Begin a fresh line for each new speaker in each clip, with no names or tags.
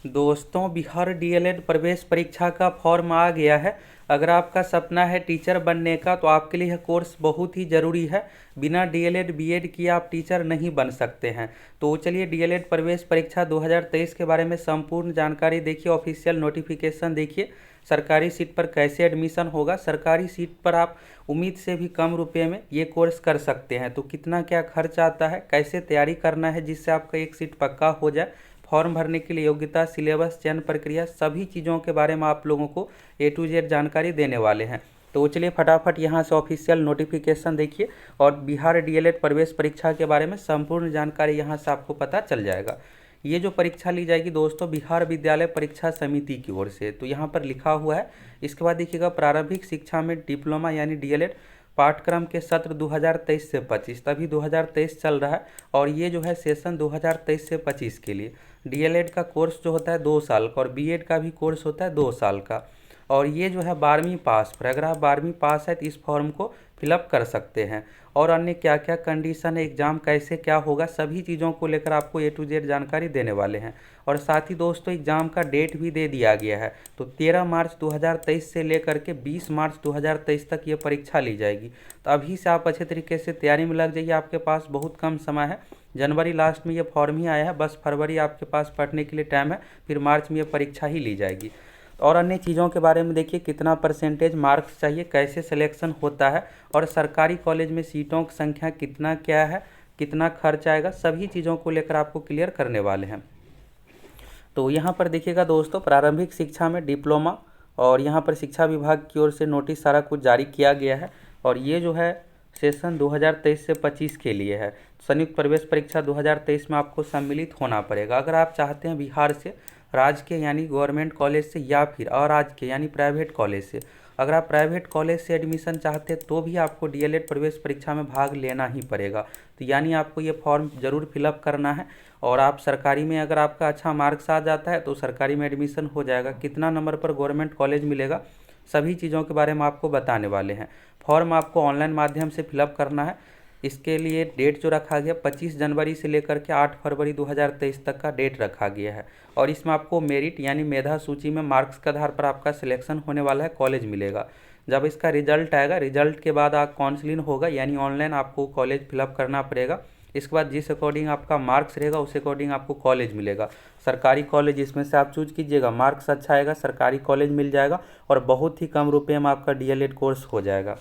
दोस्तों, बिहार डीएलएड प्रवेश परीक्षा का फॉर्म आ गया है। अगर आपका सपना है टीचर बनने का तो आपके लिए यह कोर्स बहुत ही ज़रूरी है। बिना डीएलएड बीएड किए आप टीचर नहीं बन सकते हैं। तो चलिए डीएलएड प्रवेश परीक्षा 2023 के बारे में संपूर्ण जानकारी देखिए। ऑफिशियल नोटिफिकेशन देखिए। सरकारी सीट पर कैसे एडमिशन होगा। सरकारी सीट पर आप उम्मीद से भी कम रुपए में ये कोर्स कर सकते हैं। तो कितना क्या खर्च आता है, कैसे तैयारी करना है जिससे आपका एक सीट पक्का हो जाए, फॉर्म भरने के लिए योग्यता, सिलेबस, चयन प्रक्रिया, सभी चीज़ों के बारे में आप लोगों को A to Z जानकारी देने वाले हैं। तो चलिए फटाफट यहाँ से ऑफिशियल नोटिफिकेशन देखिए और बिहार डीएलएड प्रवेश परीक्षा के बारे में संपूर्ण जानकारी यहाँ से आपको पता चल जाएगा। ये जो परीक्षा ली जाएगी दोस्तों बिहार विद्यालय परीक्षा समिति की ओर से, तो यहाँ पर लिखा हुआ है। इसके बाद देखिएगा प्रारंभिक शिक्षा में डिप्लोमा यानी डीएलएड पाठ्यक्रम के सत्र 2023 से 25, तभी 2023 चल रहा है और ये जो है सेशन 2023 से 25 के लिए। डीएलएड का कोर्स जो होता है 2 साल का और बीएड का भी कोर्स होता है 2 साल का। और ये जो है 12वीं पास पर, अगर आप 12वीं पास है तो इस फॉर्म को फिलअप कर सकते हैं। और अन्य क्या क्या कंडीशन है, एग्ज़ाम कैसे क्या होगा, सभी चीज़ों को लेकर आपको A to Z जानकारी देने वाले हैं। और साथ ही दोस्तों एग्ज़ाम का डेट भी दे दिया गया है। तो 13 मार्च 2023 से लेकर के 20 मार्च 2023 तक ये परीक्षा ली जाएगी। तो अभी से आप अच्छे तरीके से तैयारी में लग जाइए। आपके पास बहुत कम समय है। जनवरी लास्ट में ये फॉर्म ही आया है, बस फरवरी आपके पास पढ़ने के लिए टाइम है, फिर मार्च में ये परीक्षा ही ली जाएगी। और अन्य चीज़ों के बारे में देखिए, कितना परसेंटेज मार्क्स चाहिए, कैसे सिलेक्शन होता है और सरकारी कॉलेज में सीटों की संख्या कितना क्या है, कितना खर्च आएगा, सभी चीज़ों को लेकर आपको क्लियर करने वाले हैं। तो यहाँ पर देखिएगा दोस्तों, प्रारंभिक शिक्षा में डिप्लोमा और यहाँ पर शिक्षा विभाग की ओर से नोटिस सारा कुछ जारी किया गया है और ये जो है सेशन 2023 से 25 के लिए है। संयुक्त प्रवेश परीक्षा 2023 में आपको सम्मिलित होना पड़ेगा। अगर आप चाहते हैं बिहार से राजकीय यानी गवर्नमेंट कॉलेज से या फिर अराजकीय यानी प्राइवेट कॉलेज से, अगर आप प्राइवेट कॉलेज से एडमिशन चाहते हैं तो भी आपको डीएलएड प्रवेश परीक्षा में भाग लेना ही पड़ेगा। तो यानी आपको ये फॉर्म ज़रूर फिलअप करना है। और आप सरकारी में अगर आपका अच्छा मार्क्स आ जाता है तो सरकारी में एडमिशन हो जाएगा। कितना नंबर पर गवर्नमेंट कॉलेज मिलेगा, सभी चीज़ों के बारे में आपको बताने वाले हैं। फॉर्म आपको ऑनलाइन माध्यम से फिलअप करना है। इसके लिए डेट जो रखा गया 25 जनवरी से लेकर के 8 फरवरी 2023 तक का डेट रखा गया है। और इसमें आपको मेरिट यानी मेधा सूची में मार्क्स के आधार पर आपका सिलेक्शन होने वाला है, कॉलेज मिलेगा। जब इसका रिजल्ट आएगा, रिजल्ट के बाद आप काउंसलिंग होगा यानी ऑनलाइन आपको कॉलेज फिलअप करना पड़ेगा। इसके बाद जिस अकॉर्डिंग आपका मार्क्स रहेगा उस अकॉर्डिंग आपको कॉलेज मिलेगा। सरकारी कॉलेज इसमें से आप चूज कीजिएगा, मार्क्स अच्छा आएगा सरकारी कॉलेज मिल जाएगा और बहुत ही कम रुपये में आपका डीएलएड कोर्स हो जाएगा।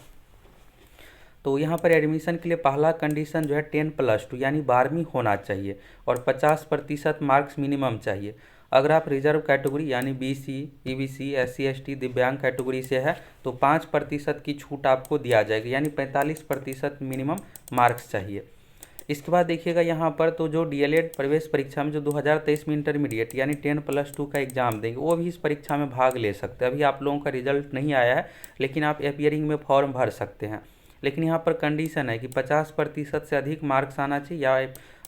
तो यहाँ पर एडमिशन के लिए पहला कंडीशन जो है 10+2 यानी 12वीं होना चाहिए और 50% मार्क्स मिनिमम चाहिए। अगर आप रिजर्व कैटेगरी यानी बीसी, ईबीसी, SC ST दिव्यांग कैटेगरी से है तो 5% की छूट आपको दिया जाएगी यानी 45% मिनिमम मार्क्स चाहिए। इसके बाद देखिएगा यहाँ पर तो जो डीएलएड प्रवेश परीक्षा में जो 2023 में इंटरमीडिएट यानी 10+2 का एग्जाम देंगे वो भी इस परीक्षा में भाग ले सकते हैं। अभी आप लोगों का रिजल्ट नहीं आया है लेकिन आप अपियरिंग में फॉर्म भर सकते हैं। लेकिन यहाँ पर कंडीशन है कि 50% से अधिक मार्क्स आना चाहिए या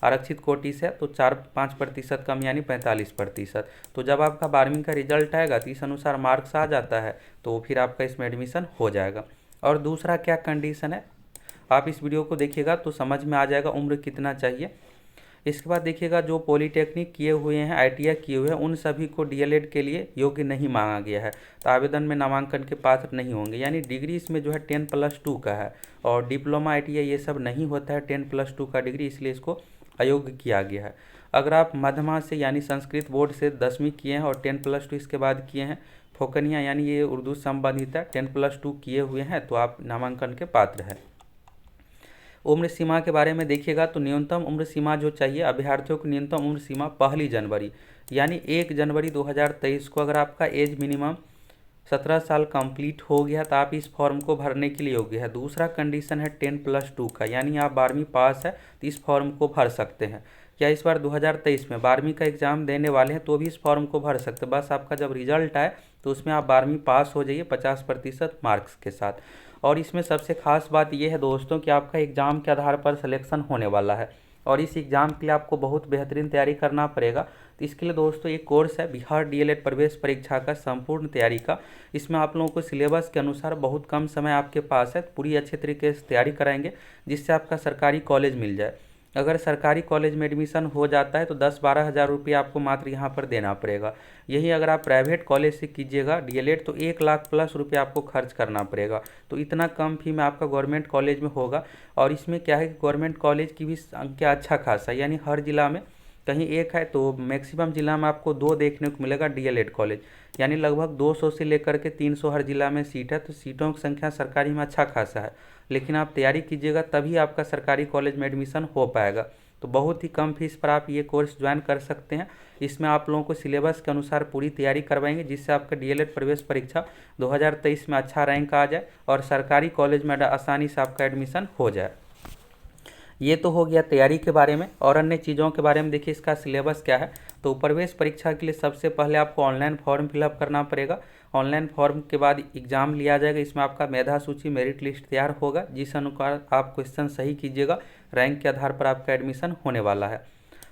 आरक्षित कोटि से तो 4-5% कम यानी 45%। तो जब आपका 12वीं का रिजल्ट आएगा तो इस अनुसार मार्क्स आ जाता है तो फिर आपका इसमें एडमिशन हो जाएगा। और दूसरा क्या कंडीशन है, आप इस वीडियो को देखिएगा तो समझ में आ जाएगा उम्र कितना चाहिए। इसके बाद देखिएगा जो पॉलीटेक्निक किए हुए हैं, ITI किए हुए हैं, उन सभी को डीएलएड के लिए योग्य नहीं मांगा गया है तो आवेदन में नामांकन के पात्र नहीं होंगे। यानी डिग्री इसमें जो है 10+2 का है और डिप्लोमा ITI ये सब नहीं होता है 10+2 का डिग्री, इसलिए इसको अयोग्य किया गया है। अगर आप मध्यमा से यानी संस्कृत बोर्ड से 10वीं किए हैं और 10+2 इसके बाद किए हैं, फोकनिया यानी ये उर्दू संबंधित है 10+2 किए हुए हैं तो आप नामांकन के पात्र हैं। उम्र सीमा के बारे में देखिएगा तो न्यूनतम उम्र सीमा जो चाहिए अभ्यर्थियों की न्यूनतम उम्र सीमा 1 जनवरी यानी 1 जनवरी 2023 को अगर आपका एज मिनिमम 17 साल कंप्लीट हो गया तो आप इस फॉर्म को भरने के लिए योग्य है। दूसरा कंडीशन है 10+2 का यानी आप 12वीं पास है तो इस फॉर्म को भर सकते हैं। या इस बार 2023 में 12वीं का एग्ज़ाम देने वाले हैं तो भी इस फॉर्म को भर सकते हैं। बस आपका जब रिजल्ट आए तो उसमें आप 12वीं पास हो जाइए 50% मार्क्स के साथ। और इसमें सबसे खास बात यह है दोस्तों कि आपका एग्ज़ाम के आधार पर सिलेक्शन होने वाला है और इस एग्ज़ाम के लिए आपको बहुत बेहतरीन तैयारी करना पड़ेगा। तो इसके लिए दोस्तों एक कोर्स है बिहार डीएलएड प्रवेश परीक्षा का संपूर्ण तैयारी का। इसमें आप लोगों को सिलेबस के अनुसार बहुत कम समय आपके पास है, पूरी अच्छे तरीके से तैयारी कराएंगे जिससे आपका सरकारी कॉलेज मिल जाए। अगर सरकारी कॉलेज में एडमिशन हो जाता है तो 10-12 हज़ार रुपये आपको मात्र यहाँ पर देना पड़ेगा। यही अगर आप प्राइवेट कॉलेज से कीजिएगा डीएलएड तो 1 लाख प्लस रुपये आपको खर्च करना पड़ेगा। तो इतना कम फी में आपका गवर्नमेंट कॉलेज में होगा। और इसमें क्या है कि गवर्नमेंट कॉलेज की भी संख्या अच्छा खासा है, यानी हर जिला में कहीं एक है तो मैक्सिमम जिला में आपको 2 देखने को मिलेगा डीएलएड कॉलेज, यानी लगभग 200 से लेकर के 300 हर जिला में सीट है। तो सीटों की संख्या सरकारी में अच्छा खासा है, लेकिन आप तैयारी कीजिएगा तभी आपका सरकारी कॉलेज में एडमिशन हो पाएगा। तो बहुत ही कम फीस पर आप ये कोर्स ज्वाइन कर सकते हैं। इसमें आप लोगों को सिलेबस के अनुसार पूरी तैयारी करवाएंगे, जिससे आपका डीएलएड प्रवेश परीक्षा 2023 में अच्छा रैंक आ जाए और सरकारी कॉलेज में आसानी से आपका एडमिशन हो जाए। ये तो हो गया तैयारी के बारे में। और अन्य चीज़ों के बारे में देखिए इसका सिलेबस क्या है। तो प्रवेश परीक्षा के लिए सबसे पहले आपको ऑनलाइन फॉर्म फिलअप करना पड़ेगा। ऑनलाइन फॉर्म के बाद एग्ज़ाम लिया जाएगा। इसमें आपका मेधा सूची मेरिट लिस्ट तैयार होगा, जिस अनुसार आप क्वेश्चन सही कीजिएगा रैंक के आधार पर आपका एडमिशन होने वाला है।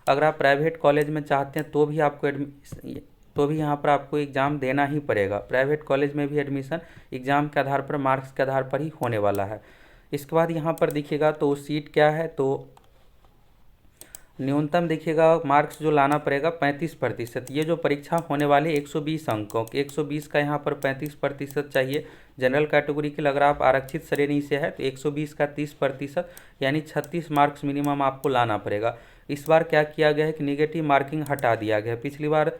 अगर आप प्राइवेट कॉलेज में चाहते हैं तो भी यहाँ पर आपको एग्ज़ाम देना ही पड़ेगा। प्राइवेट कॉलेज में भी एडमिशन एग्ज़ाम के आधार पर, मार्क्स के आधार पर ही होने वाला है। इसके बाद यहाँ पर देखिएगा तो सीट क्या है, तो न्यूनतम देखिएगा मार्क्स जो लाना पड़ेगा 35%। ये जो परीक्षा होने वाली 120 अंकों की, 120 का यहाँ पर 35% चाहिए। जनरल कैटेगरी के लिए अगर आप आरक्षित श्रेणी से है तो 120 का 30% यानी 36 मार्क्स मिनिमम आपको लाना पड़ेगा। इस बार क्या किया गया है कि निगेटिव मार्किंग हटा दिया गया है। पिछली बार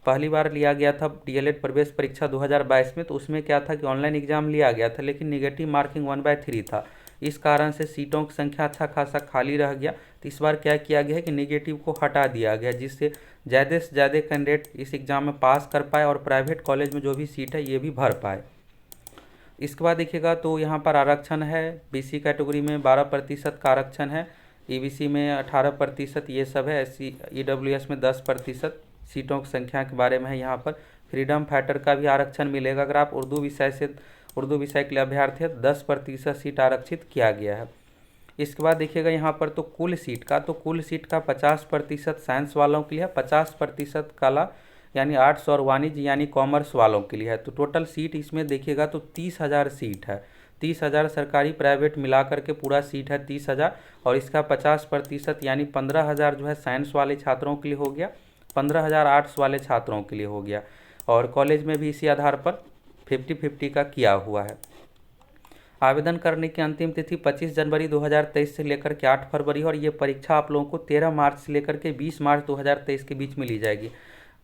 पहली बार लिया गया था डीएलएड प्रवेश परीक्षा 2022 में, तो उसमें क्या था कि ऑनलाइन एग्जाम लिया गया था लेकिन निगेटिव मार्किंग 1/3 था। इस कारण से सीटों की संख्या अच्छा खासा खाली रह गया। तो इस बार क्या किया गया है कि निगेटिव को हटा दिया गया, जिससे ज़्यादा से ज़्यादा कैंडिडेट इस एग्ज़ाम में पास कर पाए और प्राइवेट कॉलेज में जो भी सीट है ये भी भर पाए। इसके बाद देखिएगा तो यहाँ पर आरक्षण है। बीसी कैटेगरी में 12% का आरक्षण है, ईबीसी में 18%, ये सब है। एससी ईडब्ल्यूएस में 10%। सीटों की संख्या के बारे में है यहाँ पर। फ्रीडम फाइटर का भी आरक्षण मिलेगा। अगर आप उर्दू विषय के लिए अभ्यर्थी है 10% सीट आरक्षित किया गया है। इसके बाद देखिएगा यहाँ पर तो कुल सीट का 50% साइंस वालों के लिए है, 50% कला यानी आर्ट्स और वाणिज्य यानी कॉमर्स वालों के लिए है। तो टोटल सीट इसमें देखिएगा तो 30,000 सीट है। 30,000 सरकारी प्राइवेट मिला करके पूरा सीट है 30,000, और इसका 50% यानी 15,000 जो है साइंस वाले छात्रों के लिए हो गया, 15,000 आर्ट्स वाले छात्रों के लिए हो गया। और कॉलेज में भी इसी आधार पर 50-50 का किया हुआ है। आवेदन करने की अंतिम तिथि 25 जनवरी 2023 से लेकर के 8 फरवरी, और ये परीक्षा आप लोगों को 13 मार्च से लेकर के 20 मार्च 2023 के बीच में ली जाएगी।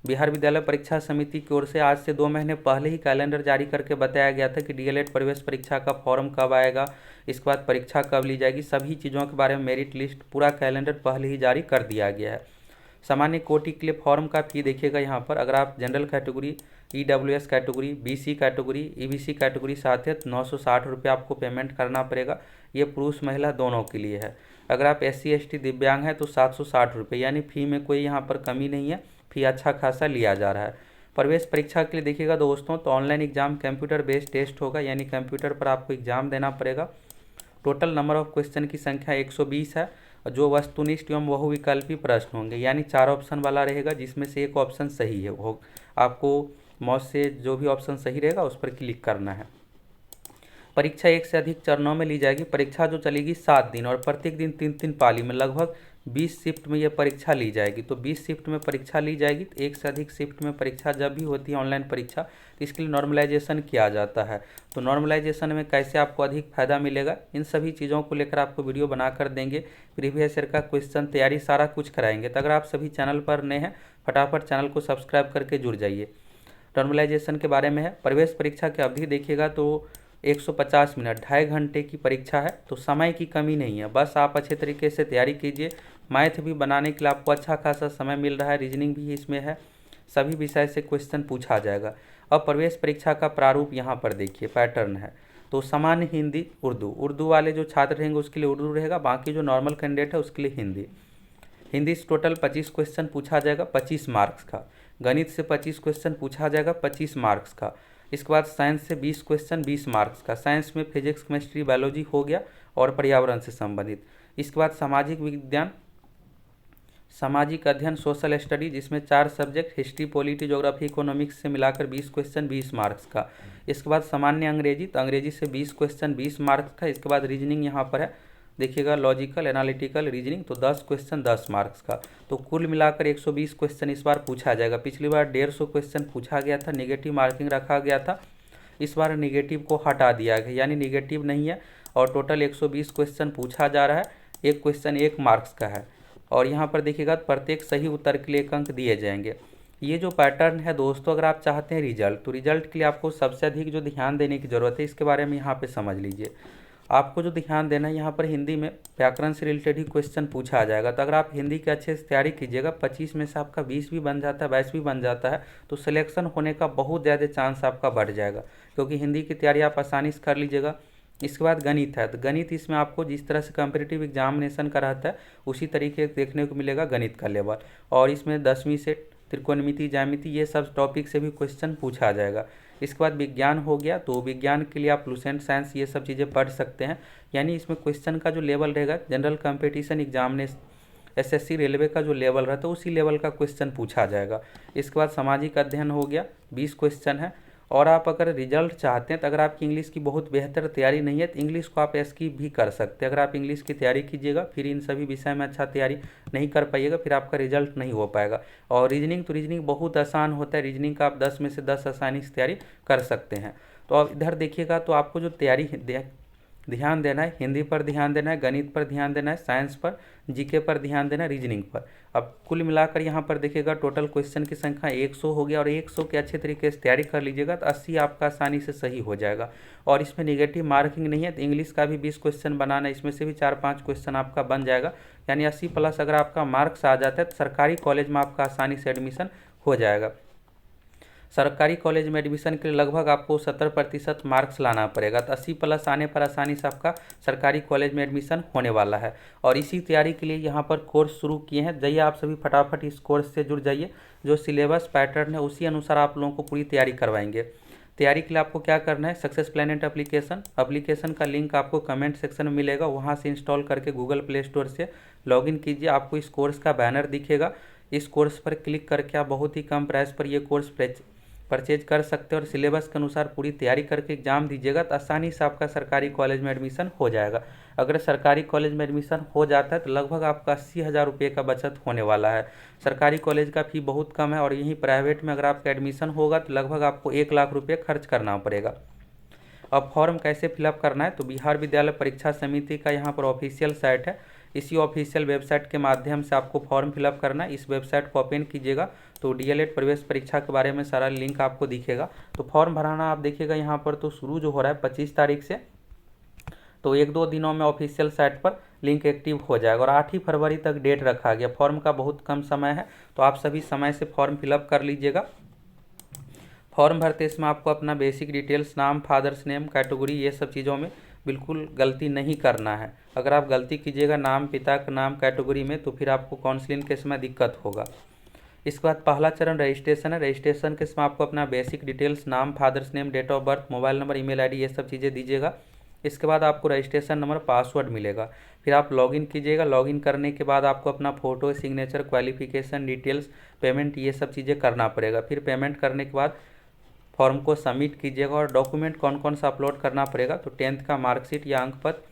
बिहार विद्यालय परीक्षा समिति की ओर से आज से 2 महीने पहले ही कैलेंडर जारी करके बताया गया था कि डीएलएड प्रवेश परीक्षा का फॉर्म कब आएगा, इसके बाद परीक्षा कब ली जाएगी, सभी चीज़ों के बारे में मेरिट लिस्ट पूरा कैलेंडर पहले ही जारी कर दिया गया है। सामान्य कोटि के लिए फॉर्म का फी देखिएगा यहाँ पर। अगर आप general category, EWS category, BC category, EBC category से आते हैं तो 960 रुपये आपको पेमेंट करना पड़ेगा। ये पुरुष महिला दोनों के लिए है। अगर आप एससी एसटी दिव्यांग हैं तो 760 रुपये, यानी फ़ी में कोई यहाँ पर कमी नहीं है, फ़ी अच्छा खासा लिया जा रहा है। प्रवेश परीक्षा के लिए देखिएगा दोस्तों तो online exam computer based test होगा, यानी कंप्यूटर पर आपको एग्ज़ाम देना पड़ेगा। टोटल नंबर ऑफ क्वेश्चन की संख्या 120 है। जो वस्तुनिष्ठ एवं बहुविकल्पी प्रश्न होंगे, यानी 4 ऑप्शन वाला रहेगा, जिसमें से एक ऑप्शन सही है। वो आपको माउस से जो भी ऑप्शन सही रहेगा उस पर क्लिक करना है। परीक्षा 1 से अधिक चरणों में ली जाएगी। परीक्षा जो चलेगी 7 दिन, और प्रत्येक दिन 3-3 पाली में लगभग 20 शिफ्ट में ये परीक्षा ली जाएगी। तो 20 शिफ्ट में परीक्षा ली जाएगी। तो 1 से अधिक शिफ्ट में परीक्षा जब भी होती है ऑनलाइन परीक्षा, तो इसके लिए नॉर्मलाइजेशन किया जाता है। तो नॉर्मलाइजेशन में कैसे आपको अधिक फायदा मिलेगा, इन सभी चीज़ों को लेकर आपको वीडियो बना कर देंगे। प्रीवियस ईयर का क्वेश्चन तैयारी सारा कुछ कराएंगे। तो अगर आप सभी चैनल पर नए हैं फटाफट चैनल को सब्सक्राइब करके जुड़ जाइए। नॉर्मलाइजेशन के बारे में है। प्रवेश परीक्षा की अवधि देखिएगा तो 150 मिनट, 2.5 घंटे की परीक्षा है। तो समय की कमी नहीं है, बस आप अच्छे तरीके से तैयारी कीजिए। मैथ भी बनाने के लिए आपको अच्छा खासा समय मिल रहा है, रीजनिंग भी इसमें है, सभी विषय से क्वेश्चन पूछा जाएगा। अब प्रवेश परीक्षा का प्रारूप यहाँ पर देखिए, पैटर्न है। तो सामान्य हिंदी, उर्दू वाले जो छात्र रहेंगे उसके लिए उर्दू रहेगा, बाकी जो नॉर्मल कैंडिडेट है उसके लिए हिंदी से टोटल 25 क्वेश्चन पूछा जाएगा 25 मार्क्स का। गणित से 25 क्वेश्चन पूछा जाएगा 25 मार्क्स का। इसके बाद साइंस से 20 क्वेश्चन 20 मार्क्स का। साइंस में फिजिक्स, केमिस्ट्री, बायोलॉजी हो गया और पर्यावरण से संबंधित। इसके बाद सामाजिक विज्ञान, सामाजिक अध्ययन, सोशल स्टडी, जिसमें 4 subject history, polity, geography, economics से मिलाकर 20 क्वेश्चन 20 मार्क्स का। इसके बाद सामान्य अंग्रेजी, तो अंग्रेजी से 20 क्वेश्चन 20 मार्क्स का। इसके बाद रीजनिंग यहाँ पर है देखिएगा लॉजिकल, एनालिटिकल, रीजनिंग, तो 10 क्वेश्चन 10 मार्क्स का, तो कुल मिलाकर 120 क्वेश्चन इस बार पूछा जाएगा। पिछली बार 150 क्वेश्चन पूछा गया था, नेगेटिव मार्किंग रखा गया था, इस बार नेगेटिव को हटा दिया गया, यानी नेगेटिव नहीं है और टोटल 120 क्वेश्चन पूछा जा रहा है। एक क्वेश्चन 1 मार्क्स का है और यहाँ पर देखिएगा प्रत्येक सही उत्तर के लिए 1 अंक दिए जाएंगे। ये जो पैटर्न है दोस्तों, अगर आप चाहते हैं रिजल्ट, तो रिजल्ट के लिए आपको सबसे अधिक जो ध्यान देने की ज़रूरत है इसके बारे में यहाँ पे समझ लीजिए। आपको जो ध्यान देना है, यहाँ पर हिंदी में व्याकरण से रिलेटेड ही क्वेश्चन पूछा जाएगा, तो अगर आप हिंदी के अच्छे से तैयारी कीजिएगा, 25 में से आपका 20 भी बन जाता है, 22 भी बन जाता है, तो सिलेक्शन होने का बहुत ज़्यादा चांस आपका बढ़ जाएगा, क्योंकि हिंदी की तैयारी आप आसानी से कर लीजिएगा। इसके बाद गणित है, तो गणित इसमें आपको जिस तरह से कॉम्पिटिटिव एग्जामिनेशन का रहता है उसी तरीके से देखने को मिलेगा गणित का लेवल, और इसमें 10वीं से त्रिकोणमिति, ज्यामिति, ये सब टॉपिक से भी क्वेश्चन पूछा जाएगा। इसके बाद विज्ञान हो गया, तो विज्ञान के लिए आप लुसेंट साइंस ये सब चीज़ें पढ़ सकते हैं, यानी इसमें क्वेश्चन का जो लेवल रहेगा general competition examination SSC railway का जो लेवल रहता है उसी लेवल का क्वेश्चन पूछा जाएगा। इसके बाद सामाजिक अध्ययन हो गया, 20 क्वेश्चन है। और आप अगर रिजल्ट चाहते हैं, तो अगर आपकी इंग्लिश की बहुत बेहतर तैयारी नहीं है तो इंग्लिश को आप स्किप भी कर सकते हैं। अगर आप इंग्लिश की तैयारी कीजिएगा फिर इन सभी विषय में अच्छा तैयारी नहीं कर पाइएगा, फिर आपका रिजल्ट नहीं हो पाएगा। और रीजनिंग, तो रीजनिंग बहुत आसान होता है, रीजनिंग का आप 10 में से 10 आसानी से तैयारी कर सकते हैं। तो अब इधर देखिएगा, तो आपको जो तैयारी ध्यान देना है, हिंदी पर ध्यान देना है, गणित पर ध्यान देना है, साइंस पर, जीके पर ध्यान देना है, रीजनिंग पर। अब कुल मिलाकर यहाँ पर देखिएगा टोटल क्वेश्चन की संख्या 100 हो गया, और 100 के अच्छे तरीके से तैयारी कर लीजिएगा तो 80 आपका आसानी से सही हो जाएगा। और इसमें नेगेटिव मार्किंग नहीं है, तो इंग्लिश का भी 20 क्वेश्चन बनाना है, इसमें से भी 4-5 क्वेश्चन आपका बन जाएगा, यानी 80+ अगर आपका मार्क्स आ जाता है तो सरकारी कॉलेज में आपका आसानी से एडमिशन हो जाएगा। सरकारी कॉलेज में एडमिशन के लिए लगभग आपको 70% मार्क्स लाना पड़ेगा, तो 80+ आने पर आसानी से आपका सरकारी कॉलेज में एडमिशन होने वाला है। और इसी तैयारी के लिए यहाँ पर कोर्स शुरू किए हैं, जाइए आप सभी फटाफट इस कोर्स से जुड़ जाइए। जो सिलेबस पैटर्न है उसी अनुसार आप लोगों को पूरी तैयारी करवाएंगे। तैयारी के लिए आपको क्या करना है, सक्सेस प्लैनेट एप्लीकेशन का लिंक आपको कमेंट सेक्शन में मिलेगा, वहाँ से इंस्टॉल करके गूगल प्ले स्टोर से लॉगिन कीजिए। आपको इस कोर्स का बैनर दिखेगा, इस कोर्स पर क्लिक करके आप बहुत ही कम प्राइस पर ये कोर्स परचेज कर सकते हैं और सिलेबस के अनुसार पूरी तैयारी करके एग्जाम दीजिएगा तो आसानी से आपका सरकारी कॉलेज में एडमिशन हो जाएगा। अगर सरकारी कॉलेज में एडमिशन हो जाता है तो लगभग आपका 80,000 रुपये का बचत होने वाला है। सरकारी कॉलेज का फ़ी बहुत कम है, और यहीं प्राइवेट में अगर आपका एडमिशन होगा तो लगभग आपको 1 लाख रुपये खर्च करना पड़ेगा। अब फॉर्म कैसे फिलअप करना है, तो बिहार विद्यालय परीक्षा समिति का यहाँ पर ऑफिशियल साइट है, इसी ऑफिशियल वेबसाइट के माध्यम से आपको फॉर्म फिलअप करना है। इस वेबसाइट को ओपन कीजिएगा तो डीएलएड प्रवेश परीक्षा के बारे में सारा लिंक आपको दिखेगा। तो फॉर्म भराना आप देखिएगा यहाँ पर तो शुरू जो हो रहा है 25 तारीख से, तो 1-2 दिनों में ऑफिशियल साइट पर लिंक एक्टिव हो जाएगा, और 8 ही फरवरी तक डेट रखा गया। फॉर्म का बहुत कम समय है, तो आप सभी समय से फॉर्म फिलअप कर लीजिएगा। फॉर्म भरते इसमें आपको अपना बेसिक डिटेल्स, नाम, फादर्स नेम, कैटेगरी, ये सब चीज़ों में बिल्कुल गलती नहीं करना है। अगर आप गलती कीजिएगा नाम, पिता का नाम, कैटेगरी में, तो फिर आपको काउंसलिंग के समय दिक्कत होगा। इसके बाद पहला चरण रजिस्ट्रेशन है। रजिस्ट्रेशन के समय आपको अपना बेसिक डिटेल्स, नाम, father's name, date of birth, mobile number, email ID, ये सब चीज़ें दीजिएगा। इसके बाद आपको रजिस्ट्रेशन नंबर, पासवर्ड मिलेगा, फिर आप लॉगिन कीजिएगा। लॉगिन करने के बाद आपको अपना photo, signature, qualification details, payment, ये सब चीज़ें करना पड़ेगा। फिर पेमेंट करने के बाद फॉर्म को सबमिट कीजिएगा। और डॉक्यूमेंट कौन कौन सा अपलोड करना पड़ेगा, तो 10th का मार्कशीट या अंक पत्र,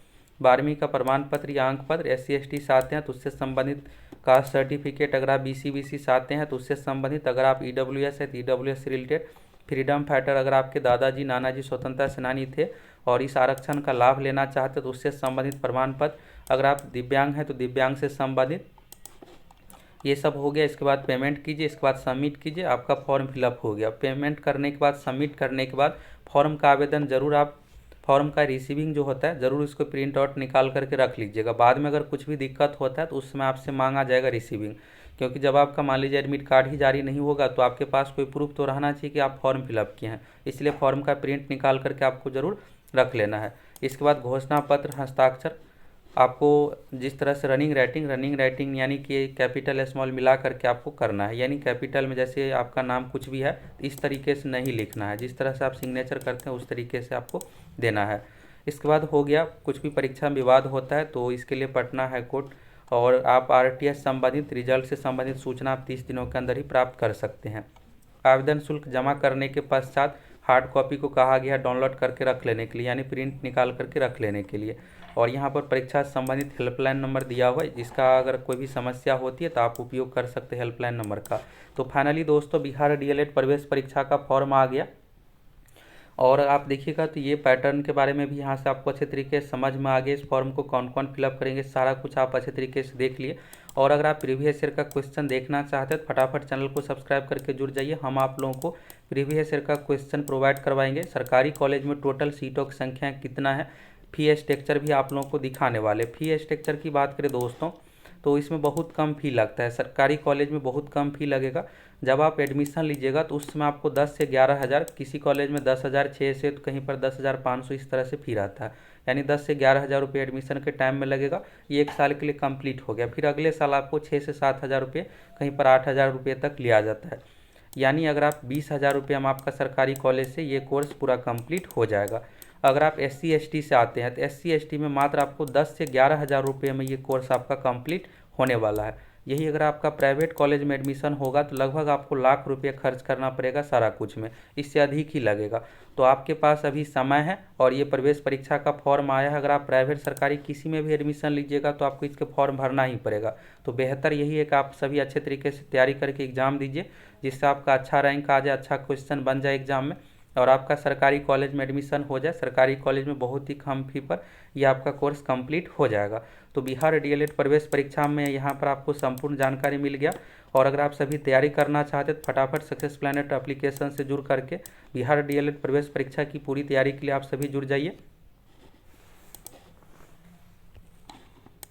12वीं का प्रमाण पत्र या अंक पत्र, SC ST से आते हैं तो उससे संबंधित कास्ट सर्टिफिकेट, अगर आप BC से आते हैं तो उससे संबंधित, अगर आप EWS है तो EWS से रिलेटेड, फ्रीडम फाइटर, अगर आपके दादाजी नानाजी स्वतंत्रता सेनानी थे और इस आरक्षण का लाभ लेना चाहते तो उससे संबंधित प्रमाण पत्र, अगर आप दिव्यांग हैं तो दिव्यांग से संबंधित, ये सब हो गया। इसके बाद पेमेंट कीजिए, इसके बाद सबमिट कीजिए, आपका फॉर्म फिलअप हो गया। पेमेंट करने के बाद, सबमिट करने के बाद फॉर्म का आवेदन जरूर आप, फॉर्म का रिसीविंग जो होता है ज़रूर इसको प्रिंट आउट निकाल करके रख लीजिएगा। बाद में अगर कुछ भी दिक्कत होता है तो उस समय आपसे मांगा जाएगा रिसीविंग, क्योंकि जब आपका मान लीजिए एडमिट कार्ड ही जारी नहीं होगा तो आपके पास कोई प्रूफ तो रहना चाहिए कि आप फॉर्म फिलअप किए हैं, इसलिए फॉर्म का प्रिंट निकाल करके आपको ज़रूर रख लेना है। इसके बाद घोषणा पत्र, हस्ताक्षर, आपको जिस तरह से रनिंग राइटिंग यानी कि कैपिटल स्मॉल मिला करके आपको करना है, यानी कैपिटल में जैसे आपका नाम कुछ भी है इस तरीके से नहीं लिखना है, जिस तरह से आप सिग्नेचर करते हैं उस तरीके से आपको देना है। इसके बाद हो गया, कुछ भी परीक्षा में विवाद होता है तो इसके लिए पटना हाईकोर्ट, और आप RTS संबंधित रिजल्ट से संबंधित सूचना आप 30 दिनों के अंदर ही प्राप्त कर सकते हैं। आवेदन शुल्क जमा करने के पश्चात हार्ड कॉपी को कहा गया डाउनलोड करके रख लेने के लिए, यानी प्रिंट निकाल करके रख लेने के लिए। और यहाँ पर परीक्षा से संबंधित हेल्पलाइन नंबर दिया हुआ है, जिसका अगर कोई भी समस्या होती है तो आप उपयोग कर सकते हैं हेल्पलाइन नंबर का। तो फाइनली दोस्तों बिहार डीएलएड प्रवेश परीक्षा का फॉर्म आ गया, और आप देखिएगा तो ये पैटर्न के बारे में भी यहाँ से आपको अच्छे तरीके से समझ में आ गया। इस फॉर्म को कौन कौन फिलअप करेंगे सारा कुछ आप अच्छे तरीके से देख लिए। और अगर आप प्रीवियस ईयर का क्वेश्चन देखना चाहते हैं तो फटाफट चैनल को सब्सक्राइब करके जुड़ जाइए। हम आप लोगों को प्रीवियस ईयर का क्वेश्चन प्रोवाइड करवाएंगे। सरकारी कॉलेज में टोटल सीटों की संख्या कितना है, फी स्ट्रक्चर भी आप लोगों को दिखाने वाले। फी स्ट्रक्चर की बात करें दोस्तों तो इसमें बहुत कम फी लगता है, सरकारी कॉलेज में बहुत कम फी लगेगा। जब आप एडमिशन लीजिएगा तो उस समय आपको 10 से 11 हज़ार, किसी कॉलेज में 10,600 तो कहीं पर 10,500 इस तरह से फी रहता है, यानी 10 से 11 हज़ार रुपये एडमिशन के टाइम में लगेगा। ये 1 साल के लिए कंप्लीट हो गया। फिर अगले साल आपको 6 से 7 हज़ार रुपये, कहीं पर 8 हज़ार रुपये तक लिया जाता है। यानी अगर आप 20 हज़ार रुपये में आपका सरकारी कॉलेज से ये कोर्स पूरा कंप्लीट हो जाएगा। अगर आप SC ST से आते हैं तो SC ST में मात्र आपको 10 से 11 हज़ार रुपये में ये कोर्स आपका कंप्लीट होने वाला है। यही अगर आपका प्राइवेट कॉलेज में एडमिशन होगा तो लगभग आपको लाख रुपये खर्च करना पड़ेगा सारा कुछ में, इससे अधिक ही लगेगा। तो आपके पास अभी समय है और ये प्रवेश परीक्षा का फॉर्म आया है। अगर आप प्राइवेट सरकारी किसी में भी एडमिशन लीजिएगा तो आपको इसके फॉर्म भरना ही पड़ेगा। तो बेहतर यही है कि आप सभी अच्छे तरीके से तैयारी करके एग्ज़ाम दीजिए, जिससे आपका अच्छा रैंक आ जाए, अच्छा क्वेश्चन बन जाए एग्जाम में, और आपका सरकारी कॉलेज में एडमिशन हो जाए। सरकारी कॉलेज में बहुत ही कम फी पर यह आपका कोर्स कंप्लीट हो जाएगा। तो बिहार डीएलएड प्रवेश परीक्षा में यहाँ पर आपको संपूर्ण जानकारी मिल गया। और अगर आप सभी तैयारी करना चाहते तो फटाफट सक्सेस प्लैनेट एप्लीकेशन से जुड़ करके बिहार डीएलएड प्रवेश परीक्षा की पूरी तैयारी के लिए आप सभी जुड़ जाइए।